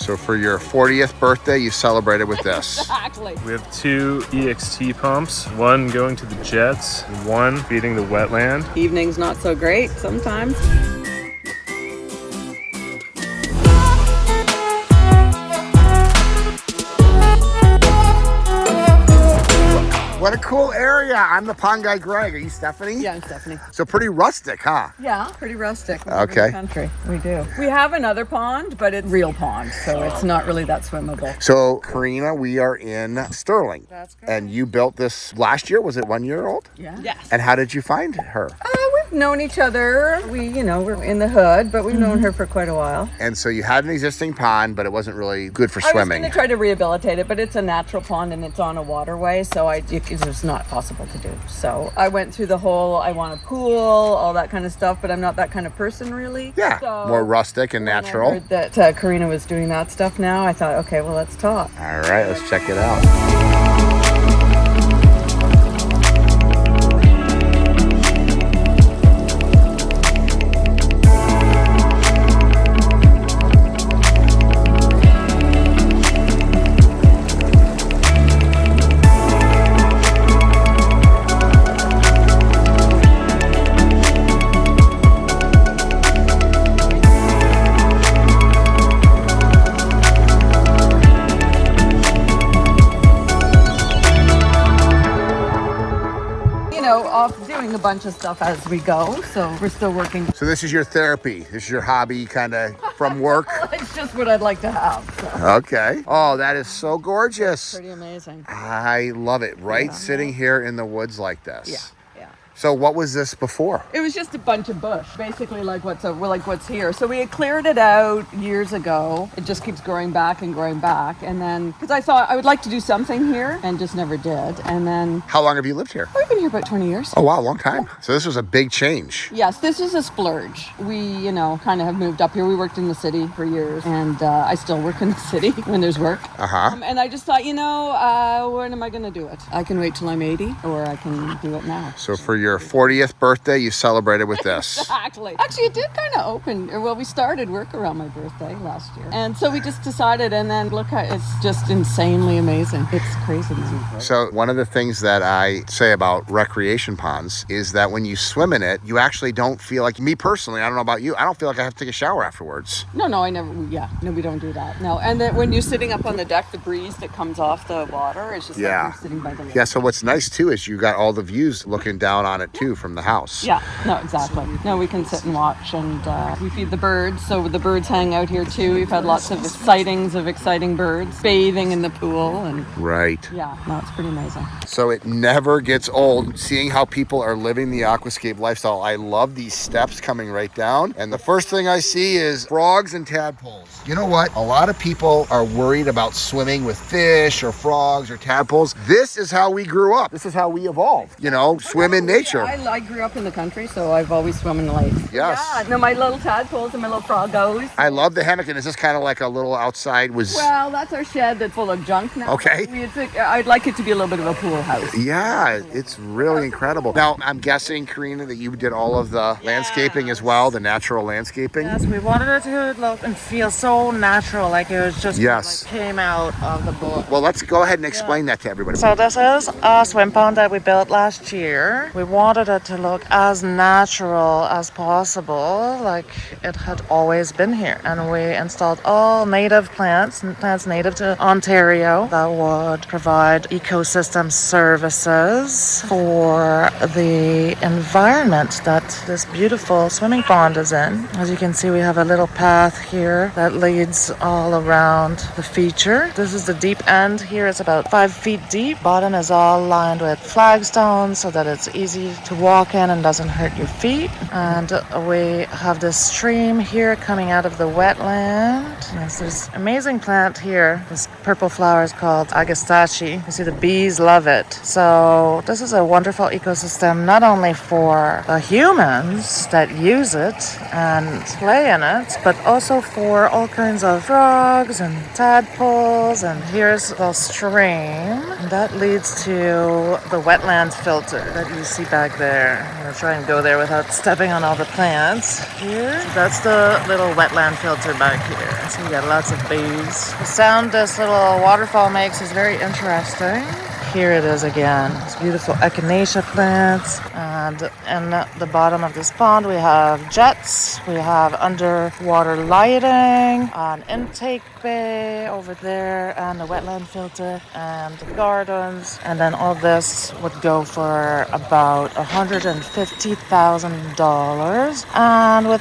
So for your 40th birthday, you celebrated with this. Exactly. We have 2 EXT pumps, one going to the jets, one feeding the wetland. Evening's not so great sometimes. What a cool area. I'm the pond guy, Greg. Are you Stephanie? Yeah, I'm Stephanie. So pretty rustic, huh? Yeah, pretty rustic. We Okay. live in the country. We do. We have another pond, but it's real pond, so it's not really that swimmable. So Karina, we are in Stirling. That's correct. And you built this last year. Was it 1 year old? Yeah. Yes. And how did you find her? We've known each other. We're in the hood, but we've known her for quite a while. And so you had an existing pond, but it wasn't really good for I was swimming. going to try to rehabilitate it, but it's a natural pond and it's on a waterway, so it was not possible to do. So I went through the whole, I want a pool, all that kind of stuff, but I'm not that kind of person really. Yeah, So more rustic and natural. when I heard that Karina was doing that stuff now, I thought, okay, well, let's talk. All right, let's check it out. Off doing a bunch of stuff as we go, so we're still working. So this is your therapy. This is your hobby kind of from work. It's just what I'd like to have. So. Okay. Oh, that is so gorgeous. Pretty amazing. I love it. Right? Sitting here in the woods like this. Yeah. So what was this before? It was just a bunch of bush, basically like what's here. So we had cleared it out years ago. It just keeps growing back, and then because I thought I would like to do something here, and just never did. And then How long have you lived here? we've been here about 20 years. Oh, wow, long time. So this was a big change. Yes, this is a splurge. We, kind of have moved up here. We worked in the city for years, and I still work in the city when there's work. Uh-huh. And I just thought, when am I going to do it? I can wait till I'm 80, or I can do it now. So for your 40th birthday, you celebrated with this. Exactly. Actually, it did kind of open. Well, we started work around my birthday last year. And so we just decided, and then look, it's just insanely amazing. It's crazy. So one of the things that I say about recreation ponds is that when you swim in it, you actually don't feel like, me personally, I don't know about you, I don't feel like I have to take a shower afterwards. No, I never, no, we don't do that. No, and then when you're sitting up on the deck, the breeze that comes off the water is just like you're sitting by the lake. Yeah, so what's nice too is you got all the views looking down on it too from the house. Yeah, no, exactly. No, we can sit and watch, and we feed the birds, so the birds hang out here too. We've had lots of sightings of exciting birds bathing in the pool, and Right. yeah, no, it's pretty amazing. So it never gets old seeing how people are living the aquascape lifestyle. I love these steps coming right down, and the first thing I see is frogs and tadpoles. You know what? A lot of people are worried about swimming with fish or frogs or tadpoles. This is how we grew up. This is how we evolved. Swim in nature. I grew up in the country, so I've always swum in the lake. Yes. Yeah, no, my little tadpoles and my little froggos. I love the hammock, and is this kind of like a little outside Well, that's our shed that's full of junk now. Okay. I'd like it to be a little bit of a pool house. Yeah, it's really incredible. Now, I'm guessing, Karina, that you did all of the landscaping as well, the natural landscaping. Yes, we wanted it to look and feel so natural, like it was just came out of the book. Well, let's go ahead and explain that to everybody. So this is a swim pond that we built last year. We wanted it to look as natural as possible, like it had always been here. And we installed all native plants native to Ontario that would provide ecosystem services for the environment that this beautiful swimming pond is in. As you can see, we have a little path here that leads all around the feature. This is the deep end here. It's about 5 feet deep. Bottom is all lined with flagstones so that it's easy to walk in and doesn't hurt your feet. And we have this stream here coming out of the wetland. There's this amazing plant here. This purple flower is called Agastache. You see the bees love it. So this is a wonderful ecosystem, not only for the humans that use it and play in it, but also for all kinds of frogs and tadpoles. And here's the stream that leads to the wetland filter that you see back there. I'm gonna try and go there without stepping on all the plants. Here, that's the little wetland filter back here. So you got lots of bees. The sound this little waterfall makes is very interesting. Here it is again. It's beautiful echinacea plants. And in the bottom of this pond, we have jets. We have underwater lighting, an intake bay over there, and a wetland filter, and the gardens. And then all this would go for about $150,000. And we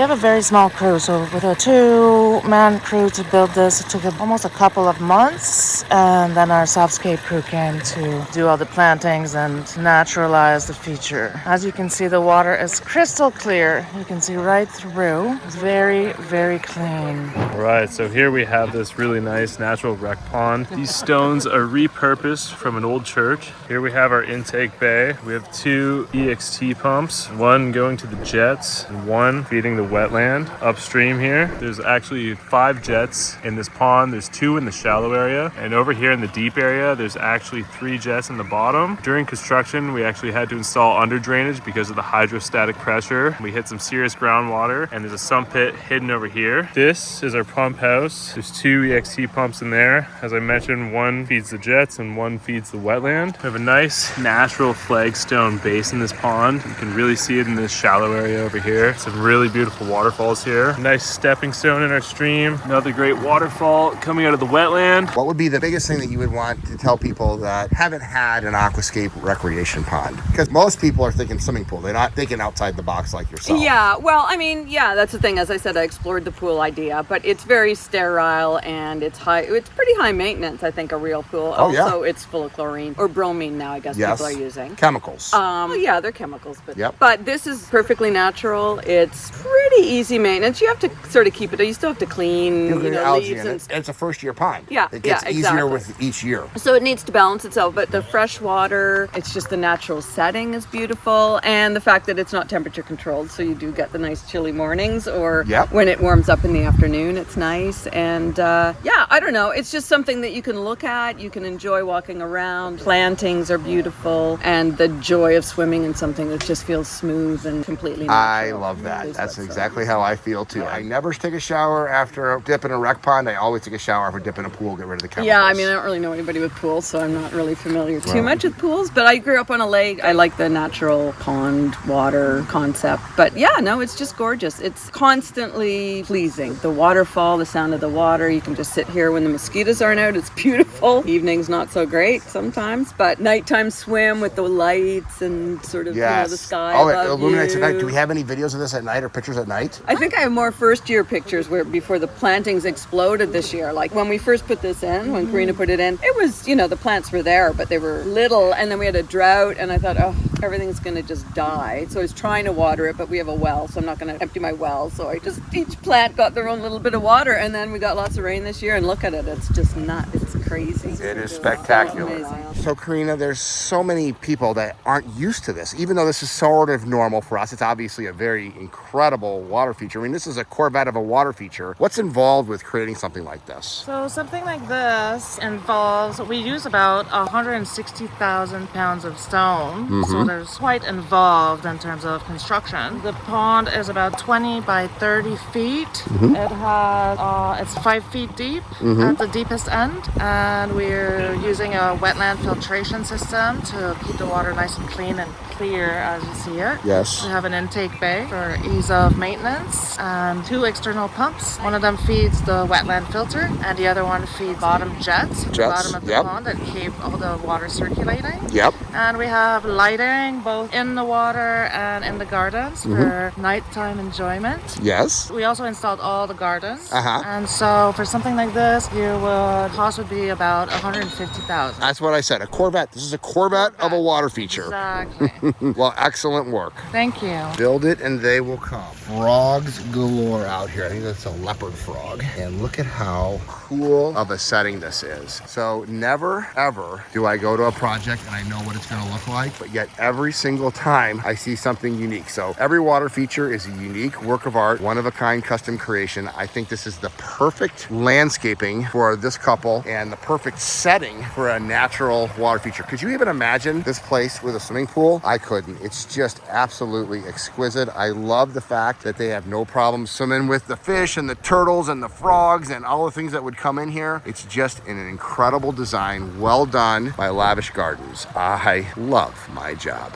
have a very small crew. So with a 2-man crew to build this, it took almost a couple of months. And then our Aquascape crew came to do all the plantings and naturalize the feature. As you can see, the water is crystal clear. You can see right through. It's very, very clean. All right, so here we have this really nice natural wreck pond. These stones are repurposed from an old church. Here we have our intake bay. We have 2 EXT pumps, one going to the jets and one feeding the wetland. Upstream here, there's actually 5 jets in this pond. There's 2 in the shallow area, and over here in the deep area, there's actually 3 jets in the bottom. During construction, we actually had to install under drainage because of the hydrostatic pressure. We hit some serious groundwater, and there's a sump pit hidden over here. This is our pump house. There's 2 EXT pumps in there. As I mentioned, one feeds the jets and one feeds the wetland. We have a nice natural flagstone base in this pond. You can really see it in this shallow area over here. Some really beautiful waterfalls here. Nice stepping stone in our stream. Another great waterfall coming out of the wetland. What would be the biggest thing that you would want to tell people that haven't had an aquascape recreation pond? Because most people are thinking swimming pool. They're not thinking outside the box like yourself. Yeah, well, I mean, yeah, that's the thing. As I said, I explored the pool idea, but it's very sterile and it's pretty high maintenance, I think, a real pool. Oh, yeah. Also, it's full of chlorine or bromine now, I guess Yes. people are using. Chemicals. Yeah, they're chemicals, but Yep. but this is perfectly natural. It's pretty easy maintenance. You have to sort of keep it. You still have to clean, You get algae leaves in and it. It's a first-year pond. Yeah, It gets yeah, easier exactly. with each year. So it needs to balance itself, but the fresh water, it's just the natural setting is beautiful, and the fact that it's not temperature controlled, so you do get the nice chilly mornings, or Yep. when it warms up in the afternoon, it's nice. And yeah, I don't know, it's just something that you can look at, you can enjoy walking around. Plantings are beautiful, and the joy of swimming in something that just feels smooth and completely I natural love that. is That's what's exactly how I feel too. I never take a shower after a dip in a rec pond. I always take a shower after dip in a pool, get rid of the chemicals. Yeah, I mean, I don't really know anybody with pools, so I'm not really familiar too much with pools, but I grew up on a lake. I like the natural pond water concept. But yeah, no, it's just gorgeous. It's constantly pleasing. The waterfall, the sound of the water. You can just sit here when the mosquitoes aren't out. It's beautiful. Evening's not so great sometimes, but nighttime swim with the lights and sort of, Yes. the sky Oh, it above illuminates you. at night. Do we have any videos of this at night or pictures at night? I think I have more first year pictures where before the plantings exploded this year. Like when we first put this in, when Karina put it in, it was, the plants were there, but they were little, and then we had a drought, and I thought, oh, everything's gonna just die. So I was trying to water it, but we have a well, so I'm not gonna empty my well. So each plant got their own little bit of water, and then we got lots of rain this year, and look at it, it's just nuts. It's crazy. It is So spectacular. amazing. So Karina, there's so many people that aren't used to this. Even though this is sort of normal for us, it's obviously a very incredible water feature. I mean, this is a Corvette of a water feature. What's involved with creating something like this? So something like this involves, we use about 160,000 pounds of stone. So there's quite involved in terms of construction. The pond is about 20 by 30 feet. It has, it's 5 feet deep at the deepest end. And we're using a wetland filtration system to keep the water nice and clean and clear as you see it. Yes. We have an intake bay for ease of maintenance and 2 external pumps. One of them feeds the wetland filter and the other one feeds bottom jets at the bottom of the pond that keep all the water circulating. Yep. And we have lighting both in the water and in the gardens for nighttime enjoyment. Yes. We also installed all the gardens. Uh-huh. And so for something like this, cost would be about 150,000. That's what I said. A Corvette. This is a Corvette of a water feature. Exactly. Well, excellent work. Thank you. Build it and they will come. Frogs galore out here. I think that's a leopard frog. And look at how cool of a setting this is. So never, ever do I go to a project and I know what it's going to look like, but yet every single time I see something unique. So every water feature is a unique work of art, one of a kind custom creation. I think this is the perfect landscaping for this couple and the perfect setting for a natural water feature. Could you even imagine this place with a swimming pool? I couldn't. It's just absolutely exquisite. I love the fact that they have no problem swimming with the fish and the turtles and the frogs and all the things that would come in here. It's just an incredible design, well done by Lavish Gardens. I love my job.